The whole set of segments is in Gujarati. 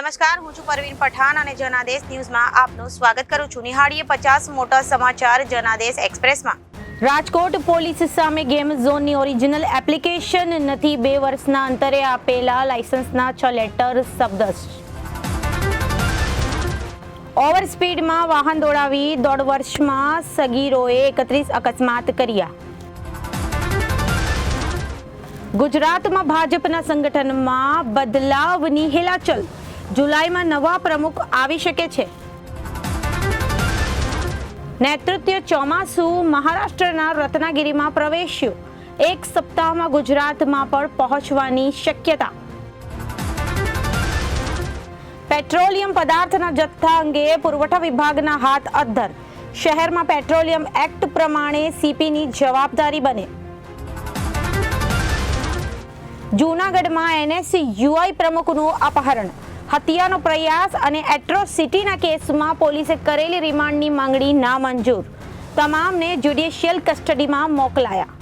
નમસ્કાર, હું છું પરવીન પઠાણ અને જનાદેશ ન્યૂઝમાં આપનું સ્વાગત કરું છું. નિહાળીએ 50 મોટા સમાચાર જનાદેશ એક્સપ્રેસમાં. રાજકોટ પોલીસ સામે ગેમ ઝોનની ઓરિજિનલ એપ્લિકેશન નથી. 2 વર્ષના અંતરે આપેલા લાયસન્સના 6 લેટર શબ્દશ. ઓવર સ્પીડમાં વાહન દોડાવી 1.5 વર્ષમાં સગીરોએ 31 અકસ્માત કર્યા. ગુજરાતમાં ભાજપના સંગઠનમાં બદલાવની હિલાચલ. જુલાઈમાં નવા પ્રમુખ આવી શકે છે. નેતૃત્વ ચોમાસું મહારાષ્ટ્રના રત્નાગીરીમાં પ્રવેશ્યું. 1 સપ્તાહમાં ગુજરાતમાં પણ પહોંચવાની શક્યતા. પેટ્રોલિયમ પદાર્થના જથ્થા અંગે પુરવઠા વિભાગના હાથ અદ્ધર. શહેરમાં પેટ્રોલિયમ એક્ટ પ્રમાણે સીપીની જવાબદારી બને. જૂનાગઢમાં એનએસયુઆઈ પ્રમુખનું અપહરણ, હત્યાનો પ્રયાસ અને એટ્રોસિટીના કેસમાં પોલીસે કરેલી રિમાન્ડની માંગણી નામંજૂર. તમામને જ્યુડિશિયલ કસ્ટડીમાં મોકલાયા.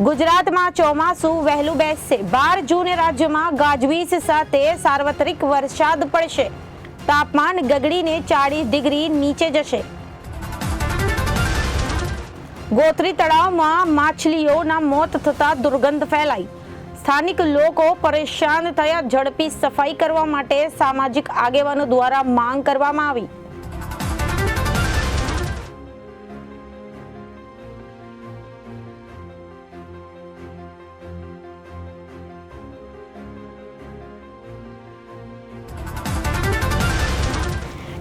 ગુજરાતમાં ચોમાસું વહેલું બેસશે. 12 જૂને રાજ્યમાં ગાજવીજ સાથે સાર્વત્રિક વરસાદ પડશે. તાપમાન ગગડીને 40 ડિગ્રી નીચે જશે. ગોત્રી તળાવમાં માછલીઓના મોત થતા દુર્ગંધ ફેલાઈ. સ્થાનિક લોકો પરેશાન થયા. ઝડપી સફાઈ કરવા માટે સામાજિક આગેવાનો દ્વારા માંગ કરવામાં આવી.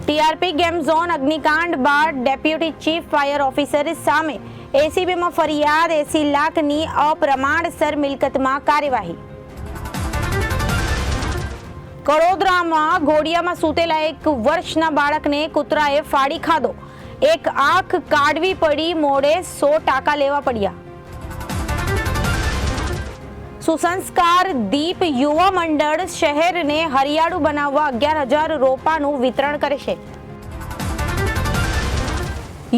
ટીઆરપી ગેમ ઝોન અગ્નિકાંડ બાદ ડેપ્યુટી ચીફ ફાયર ઓફિસર સામે એસીબીમાં ફરિયાદ. 80 લાખની અપ્રમાણસર મિલકતમાં કાર્યવાહી. કડોદરામાં ઘોડિયામાં સૂતેલા 1 વર્ષના બાળકને કૂતરાએ ફાડી ખાધો. 1 આંખ કાઢવી પડી. મોઢે 100 ટાંકા લેવા પડ્યા. સુસંસ્કાર દીપ યુવા મંડળ શહેરને હરિયાળુ બનાવવા 11,000 રોપાનું વિતરણ કરશે.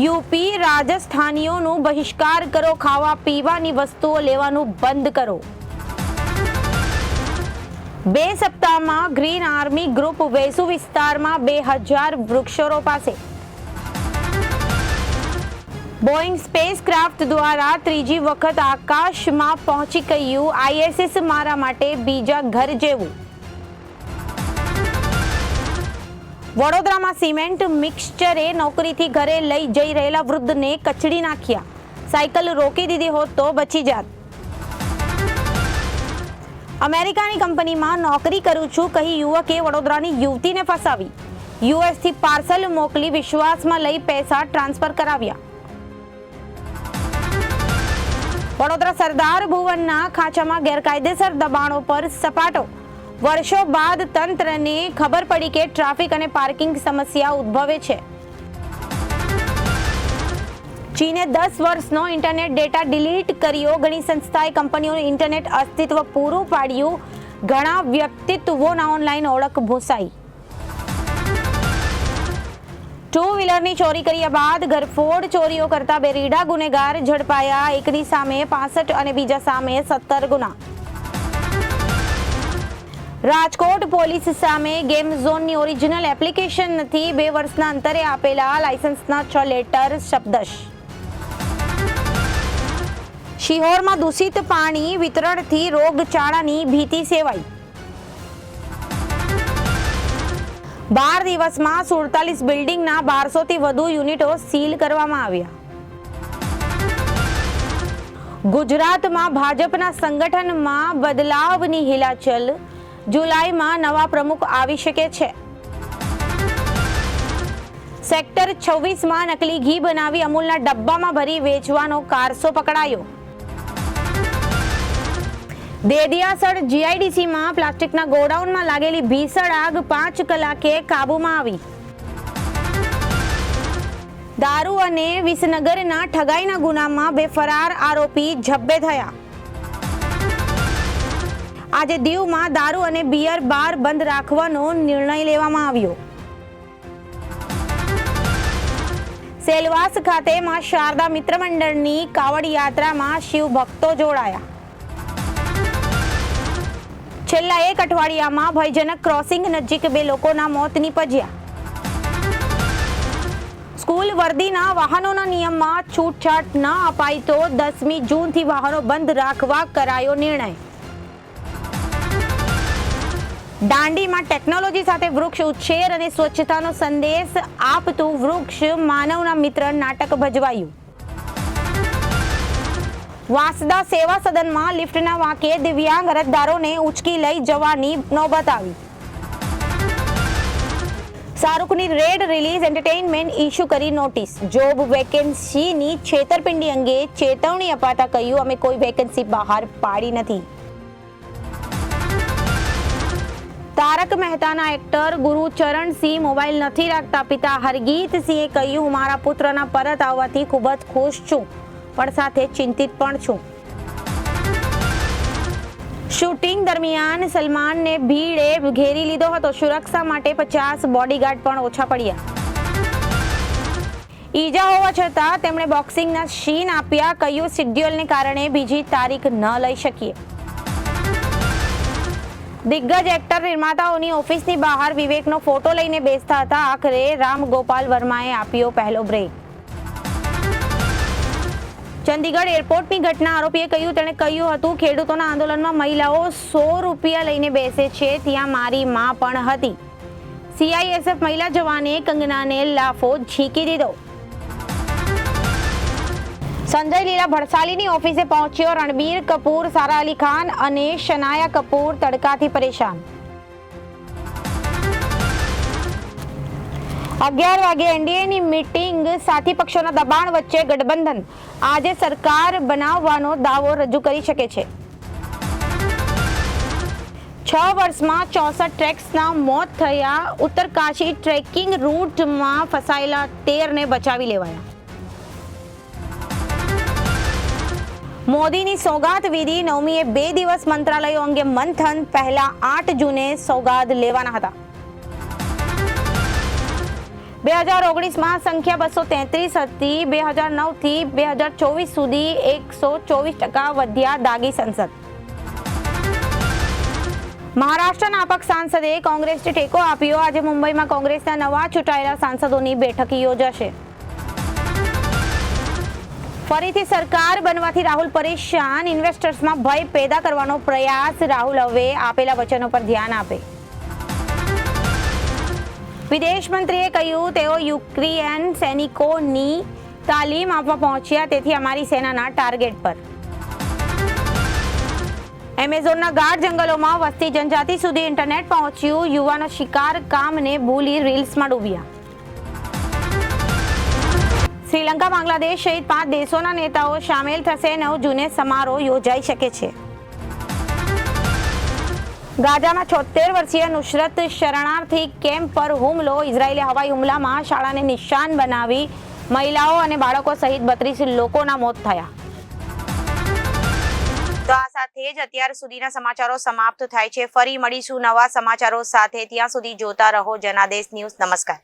યુપી રાજસ્થાનીઓનું બહિષ્કાર કરો. ખાવા પીવાની વસ્તુઓ લેવાનું બંધ કરો. 2 સપ્તાહમાં ગ્રીન આર્મી ગ્રુપ વેસુ વિસ્તારમાં 2,000 વૃક્ષો રોપાશે. બોઈંગ સ્પેસક્રાફ્ટ દ્વારા ત્રીજી વખત આકાશમાં પહોંચી ગયું. આઈએસએસ મારા માટે બીજા ઘર જેવું. વડોદરામાં સિમેન્ટ મિક્સચરે નોકરીથી ઘરે લઈ જઈ રહેલા વૃદ્ધને કચડી નાખ્યા. સાયકલ રોકી દીધી હોત તો બચી જાત. અમેરિકાની કંપનીમાં નોકરી કરું છું કહી યુવકે વડોદરાની યુવતીને ફસાવી. યુએસથી પાર્સલ મોકલી વિશ્વાસમાં લઈ પૈસા ટ્રાન્સફર કરાવ્યા. વડોદરા સરદાર ભુવનના ખાંચામાં ગેરકાયદેસર દબાણો પર સપાટો. વર્ષો બાદ તંત્રને ખબર પડી કે ટ્રાફિક અને પાર્કિંગ સમસ્યા ઉદ્ભવે છે. ચીને 10 વર્ષનો ઇન્ટરનેટ ડેટા ડિલીટ કર્યો. ઘણી સંસ્થાએ કંપનીઓનું ઇન્ટરનેટ અસ્તિત્વ પૂરું પાડ્યું. ઘણા વ્યક્તિત્વોના ઓનલાઈન ઓળખ ભૂંસાઈ. 2 વ્હીલરની ચોરી કર્યા બાદ ઘરફોડ ચોરીઓ કરતા 2 રીઢા ગુનેગાર ઝડપાયા. એકની સામે 65 અને બીજા સામે 17 ગુના. રાજકોટ પોલીસ સામે ગેમ ઝોનની ઓરિજિનલ એપ્લિકેશન નથી. 2 વર્ષના અંતરે આપેલા લાયસન્સના 6 લેટર શબ્દશ. શિહોરમાં દૂષિત પાણી વિતરણથી રોગચાળાની ભીતિ સેવાઈ. 12 દિવસમાં 47 બિલ્ડિંગના 1200 થી વધુ યુનિટો સીલ કરવામાં આવ્યા. ગુજરાતમાં ભાજપના સંગઠનમાં બદલાવની હિલાચલ. જુલાઈમાં નવા પ્રમુખ આવી શકે છે. સેક્ટર 26માં નકલી ઘી બનાવી અમૂલના ડબ્બામાં ભરી વેચવાનો કારસો પકડાયો. દેદિયાસડ જીઆઈડીસીમાં પ્લાસ્ટિકના ગોડાઉનમાં લાગેલી ભીષણ આગ 5 કલાકે કાબૂમાં આવી. દારૂ અને વિસનગરના ઠગાઈના ગુનામાં 2 ફરાર આરોપી ઝબ્બે થયા. આજે દીવમાં દારૂ અને બિયર બાર બંધ રાખવાનો નિર્ણય લેવામાં આવ્યો. સેલવાસ ખાતે માં શારદા મિત્ર મંડળની કાવડ યાત્રામાં શિવ ભક્તો જોડાયા. છેલ્લા એક અઠવાડિયામાં ભયજનક ક્રોસિંગ નજીક 2 લોકોના મોત નીપજ્યા. સ્કૂલ વર્દીના વાહનોના નિયમમાં છૂટછાટ ન અપાય તો 10મી જૂનથી વાહનો બંધ રાખવા કરાયો નિર્ણય. દાંડીમાં ટેકનોલોજી સાથે વૃક્ષ ઉછેર અને સ્વચ્છતાનો સંદેશ આપતું વૃક્ષ માનવના મિત્ર નાટક ભજવાયું. વાંસદા સેવા સદનમાં લિફ્ટના વાંકે દિવ્યાંગ અરજદારોને ઉચકી લઈ જવાની નોબત આવી. શાહરૂખની રેડ રિલીઝ એન્ટરટેઇનમેન્ટ ઇશ્યુ કરી નોટિસ. જોબ વેકેન્સીની છેતરપિંડી અંગે ચેતવણી અપાતા કહ્યું, અમે કોઈ વેકેન્સી બહાર પાડી નથી. તારક મહેતાના એક્ટર ગુરુચરણસિંહ મોબાઈલ નથી રાખતા. પિતા હરગીતસિંહે કહ્યું, હું મારા પુત્રના પરત આવવાથી ખૂબ જ ખુશ છું, પણ સાથે ચિંતિત પણ છું. શૂટિંગ દરમિયાન સલમાનને ભીડે ઘેરી લીધો હતો. સુરક્ષા માટે 50 બોડીગાર્ડ પણ ઓછા પડ્યા. ઈજા હોવા છતાં તેમણે બોક્સિંગના સીન આપ્યા. કહ્યું, શિડ્યુલને કારણે બીજી તારીખ ન લઈ શકીએ. દિગ્ગજ એક્ટર નિર્માતાઓની ઓફિસની બહાર વિવેકનો ફોટો લઈને બેસતા હતા. આખરે રામ ગોપાલ વર્માએ આપ્યો પહેલો બ્રેક. ચંદીગઢ એરપોર્ટની ઘટના. આરોપીએ કહ્યું, તેણે કહ્યું હતું, ખેડૂતોના આંદોલનમાં મહિલાઓ 100 રૂપિયા લઈને બેસે છે, ત્યાં મારી માં પણ હતી. CISF મહિલા જવાને કંગનાને લાફો ઝીકી દીધો. સંજય લીલા ભડસાલીની ઓફિસે પહોંચ્યો રણબીર કપૂર, સારા અલી ખાન અને શનાયા કપૂર તડકાથી પરેશાન. 11 વાગે NDAની મીટિંગ. સાથી પક્ષોના દબાણ વચ્ચે ગઠબંધન આજે સરકાર બનાવવાનો દાવો રજૂ કરી શકે છે. 6 વર્ષમાં 64 ટ્રેક્સના મોત થયા. ઉત્તરકાશી ટ્રેકિંગ રૂટમાં ફસાયેલા 13ને બચાવી લેવાયા. મોદીની સોગાત વિધિ. 9મીએ 2 દિવસ મંત્રાલયો અંગે મંથન. પહેલા 8 જૂને સોગાદ લેવાના હતા. 2019માં સંખ્યા 233 હતી. 2009થી 2024 સુધી 124% વધ્યા. દાગી સંસદ. મહારાષ્ટ્રના અપક્ષ સાંસદે કોંગ્રેસને ટેકો આપ્યો. આજે મુંબઈમાં કોંગ્રેસના નવા ચૂંટાયેલા સાંસદોની બેઠક યોજાશે. ફરીથી સરકાર બનવાથી રાહુલ પરેશાન. ઇન્વેસ્ટર્સમાં ભય પેદા કરવાનો પ્રયાસ. રાહુલ હવે આપેલા વચનો પર ધ્યાન આપે. વિદેશ મંત્રીએ કહ્યું, તેઓ યુક્રેન સૈનિકોની તાલીમ આપવા પહોંચ્યા, તેથી અમારી સેનાના ટાર્ગેટ પર. એમેઝોનના ગાઢ જંગલોમાં વસતી જનજાતિ સુધી ઇન્ટરનેટ પહોંચ્યું. યુવાનો શિકાર કામને ભૂલી રીલ્સમાં ડૂબ્યા. શ્રીલંકા, બાંગ્લાદેશ સહિત 5 દેશોના નેતાઓ સામેલ થશે. 9 જૂને સમારોહ યોજાઈ શકે છે. ગાઝામાં 76 વર્ષીય નુસરત શરણાર્થી કેમ્પ પર હુમલો. ઇઝરાયેલી હવાઈ હુમલામાં શાળાને નિશાન બનાવી. મહિલાઓ અને બાળકો સહિત 32 લોકોના મોત થયા. તો આ સાથે જ અત્યાર સુધીના સમાચારો સમાપ્ત થાય છે. ફરી મળીશું નવા સમાચારો સાથે. ત્યાં સુધી જોતા રહો જનાદેશ ન્યૂઝ. નમસ્કાર.